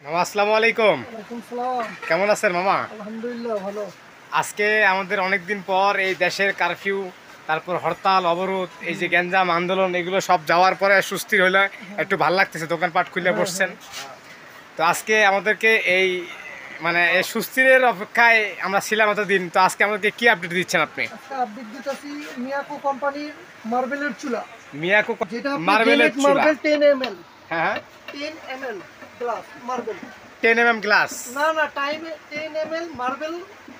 মামা আসসালামু আলাইকুম। ওয়ালাইকুম সালাম। কেমন আছেন মামা? আলহামদুলিল্লাহ ভালো। আজকে আমাদের অনেকদিন পর এই দেশের কারফিউ, তারপর হরতাল অবরোধ, এই যে গ্যাঞ্জাম আন্দোলন, এগুলো সব যাওয়ার পরে সুস্থির হইলে একটু ভালো লাগতেছে, দোকানপাট খুলে বসছেন। তো আজকে আমাদেরকে এই মানে এই সুস্থিরের অপেক্ষায় আমরা ছিলাম এতদিন। তো আজকে আমাদেরকে কি আপডেট দিচ্ছেন আপনি? একটা আপডেট দিতেছি মিয়াকো কোম্পানির মার্বেলের চুলা, মিয়াকো যেটা মার্বেলের চুলা। মার্বেল 10 ml, হ্যাঁ 10 ml glass marble. 10 mm glass. না টাইম 10 ml মার্বেল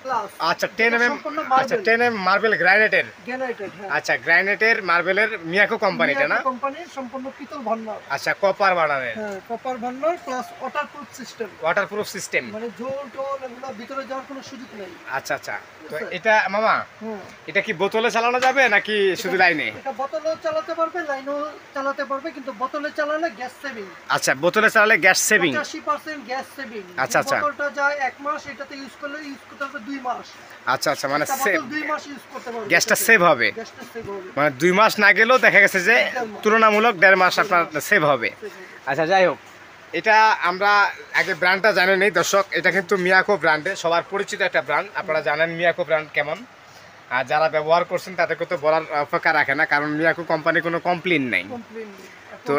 গ্লাস। আচ্ছা 10 mm, সম্পূর্ণ আচ্ছা মার্বেল 10 mm মার্বেল গ্রানাইটের। গ্রানাইটেড। হ্যাঁ, আচ্ছা গ্রানাইটের মার্বেলের মিয়াকো কোম্পানিটা না? কোম্পানির সম্পূর্ণ পিতল ভান্ডার। আচ্ছা কপার বানানের। হ্যাঁ, কপার ভান্ডার plus waterproof system. Waterproof system. মানে জল টল এগুলো ভিতরে যাওয়ার কোনো সুযোগ নেই। আচ্ছা আচ্ছা। তো এটা মামা, হুম, এটা কি বোতলে চালানো যাবে নাকি শুধু লাইনে? এটা বোতলেও চালাতে পারবে, লাইনেও চালাতে পারবে, কিন্তু বোতলে চালালে গ্যাস সেভিং। আচ্ছা বোতলে চালালে গ্যাস সেভিং। 85% gas saving. আচ্ছা, আচ্ছা। বোতলটা যায় 1 মাস, এটাতে ইউজ করতে হবে 2 মাস। আচ্ছা আচ্ছা, মানে একটা বোতল 2 মাস ইউজ করতে পারবে। গ্যাসটা সেভ হবে। গ্যাসটা সেভ হবে। মানে 2 মাস না গেলেও দেখা গেছে যে তুলনামূলক 1.5 মাস আপনার সেভ হবে। আচ্ছা যাই হোক, এটা আমরা আগে ব্র্যান্ডটা জানেন এই দর্শক, এটা কিন্তু মিয়াকো ব্র্যান্ডে সবার পরিচিত একটা ব্র্যান্ড। আপনারা জানেন মিয়াকো ব্র্যান্ড কেমন, আর যারা ব্যবহার করছেন তাদেরকে তো বলার অপেক্ষা রাখে না, কারণ মিয়াকো কোম্পানি কোনো কমপ্লেন নাই। তো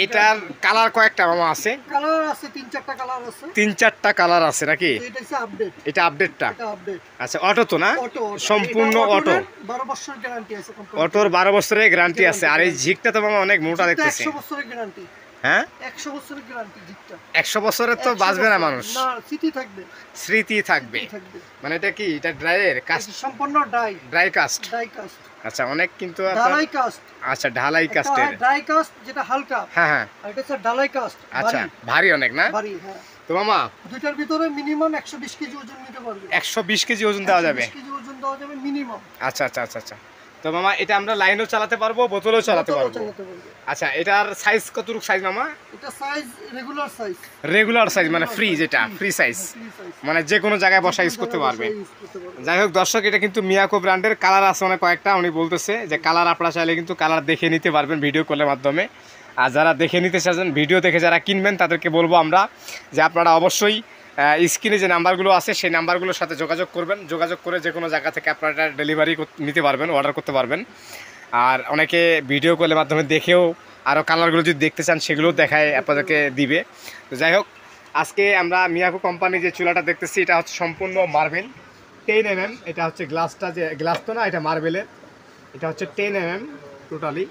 এটার কালার কয়েকটা মামা আছে? কালার আছে 3-4টা কালার আছে। 3-4টা কালার আছে নাকি? এটা হচ্ছে আপডেট। এটা আপডেটটা? এটা আপডেট। আচ্ছা অটো তো না? অটো, সম্পূর্ণ অটো। 12 বছর গ্যারান্টি আছে কোম্পানি। অটোর 12 বছরের গ্যারান্টি আছে। আর এই ঝিকটা তো মামা অনেক মোটা দেখতেছে। 100 বছরের গ্যারান্টি। হ্যাঁ 100 বছরের গ্যারান্টি জিতটা। 100 বছরের তো বাঁচবে না মানুষ। না, স্মৃতি থাকবে। স্মৃতি থাকবে। মানে এটা কি, এটা ড্রাইয়ের কাস্ট? সম্পূর্ণ ড্রাই কাস্ট। Die caste. আচ্ছা অনেক কিন্তু ঢালাই কাস্ট। আচ্ছা ঢালাই কাস্টের। ড্রাই কাস্ট যেটা হালকা, হ্যাঁ হ্যাঁ। আর এটা হচ্ছে ঢালাই কাস্ট। আচ্ছা ভারী অনেক না? ভারী, হ্যাঁ। তো মামা দুইটার ভিতরে মিনিমাম 120 কেজি ওজন নিতে পারবে। 120 কেজি ওজন দেওয়া যাবে? 120 কেজি ওজন দেওয়া যাবে মিনিমাম। আচ্ছা আচ্ছা আচ্ছা আচ্ছা। তো মামা এটা আমরা লাইনও চালাতে পারবো, বোতলেও চালাতে পারবো? আচ্ছা এটার সাইজ কতটুকু সাইজ মামা? এটা size regular size. Regular size মানে ফ্রি, যেটা ফ্রি সাইজ, মানে যে কোনো জায়গায় বসা ইউজ করতে পারবে। যাই হোক দর্শক, এটা কিন্তু মিয়াকো ব্র্যান্ডের। কালার আছে অনেক কয়েকটা, উনি বলতেছে যে কালার আপনারা চাইলে কিন্তু কালার দেখে নিতে পারবেন ভিডিও কলের মাধ্যমে। আর যারা দেখে নিতে চাচ্ছেন, ভিডিও দেখে যারা কিনবেন, তাদেরকে বলবো আমরা যে আপনারা অবশ্যই স্ক্রিনে যে নাম্বারগুলো আছে সেই নাম্বারগুলোর সাথে যোগাযোগ করবেন। যোগাযোগ করে যে কোনো জায়গা থেকে আপনারা ডেলিভারি নিতে পারবেন, অর্ডার করতে পারবেন। আর অনেকে ভিডিও কলের মাধ্যমে দেখেও আরও কালারগুলো যদি দেখতে চান সেগুলোও দেখায় আপনাদেরকে দিবে। তো যাই হোক, আজকে আমরা মিয়াকো কোম্পানি যে চুলাটা দেখতেছি, এটা হচ্ছে সম্পূর্ণ মার্বেল 10 mm। এটা হচ্ছে গ্লাসটা, যে গ্লাস তো না, এটা মার্বেলের। এটা হচ্ছে 10 mm টোটালি।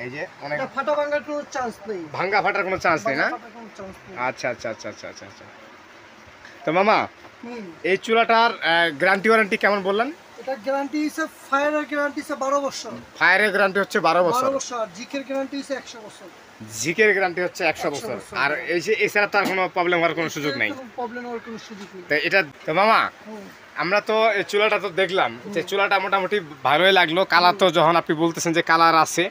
এই যে অনেক ফাটা ভাঙার কোনো চান্স নেই। ভাঙ্গা ফাটার কোনো চান্স নেই না? আচ্ছা আচ্ছা আচ্ছা আচ্ছা আচ্ছা আচ্ছা। তো মামা এই চুলাটার গ্যারান্টি ওয়ারেন্টি কেমন বললেন? এটা গ্যারান্টি হিসে ফায়ারের গ্যারান্টি হিসে 12 বছর। ফায়ারের গ্যারান্টি হচ্ছে 12 বছর। 12 বছর। জিকের গ্যারান্টি হিসে 100 বছর। জিকের গ্যারান্টি হচ্ছে 100 বছর। আর এই যে এছাড়া তার কোনো প্রবলেম হওয়ার কোনো সুযোগ নেই? প্রবলেম হওয়ার কোনো সুযোগ নেই। তো এটা তো মামা, আমরা তো এই চুলাটা তো দেখলাম, যে চুলাটা মোটামুটি ভালোই লাগলো। কালার তো যখন আপনি বলতেছেন যে কালার আছে,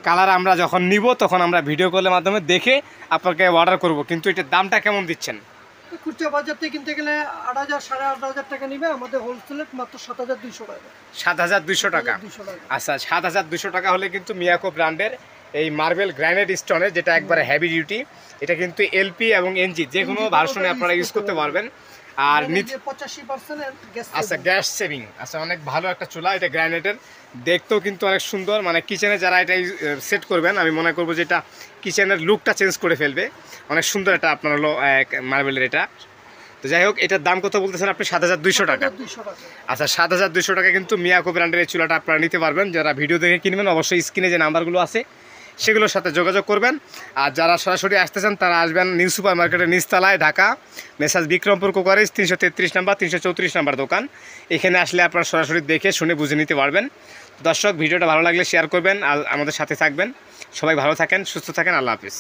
কালার আমরা যখন নিব তখন আমরা ভিডিও কলের মাধ্যমে দেখে আপনাকে অর্ডার করব। কিন্তু এটার দামটা কেমন দিচ্ছেন? খুচরা বাজার থেকে কিনতে গেলে 8,000 8,500 টাকা নিবে, আমাদের হোলসেলে মাত্র 7,200 টাকা। 7,200 টাকা? আচ্ছা 7,200 টাকা হলে কিন্তু মিয়াকো ব্র্যান্ডের এই মার্বেল গ্রানাইট স্টোনের, যেটা একবারে হেভি ডিউটি, এটা কিন্তু এলপি এবং এনজি যে কোনো ভার্সনে আপনারা ইউজ করতে পারবেন। আর 85% গ্যাস। আচ্ছা গ্যাস সেভিং। আচ্ছা অনেক ভালো একটা চুলা, এটা গ্রানাইটের। দেখতেও কিন্তু অনেক সুন্দর, মানে কিচেনে যারা এটা সেট করবেন, আমি মনে করবো যে এটা কিচেনের লুকটা চেঞ্জ করে ফেলবে। অনেক সুন্দর এটা আপনার হলো মার্বেলের এটা। তো যাই হোক, এটার দাম কত বলতেছেন আপনি? 7,200 টাকা। আচ্ছা 7,200 টাকা কিন্তু মিয়াকো ব্র্যান্ডের এই চুলাটা আপনারা নিতে পারবেন। যারা ভিডিও দেখে কিনবেন অবশ্যই স্ক্রিনে যে নাম্বারগুলো আছে সেগুলোর সাথে যোগাযোগ করবেন। আর যারা সরাসরি আসতেছেন তারা আসবেন নিউ সুপার মার্কেটের নিচতলায়, ঢাকা মেসাজ বিক্রমপুর কোকারেজ 333 নাম্বার 334 নাম্বার দোকান। এখানে আসলে আপনারা সরাসরি দেখে শুনে বুঝে নিতে পারবেন। দর্শক ভিডিওটা ভালো লাগলে শেয়ার করবেন আর আমাদের সাথে থাকবেন। সবাই ভালো থাকেন, সুস্থ থাকেন। আল্লাহ হাফিজ।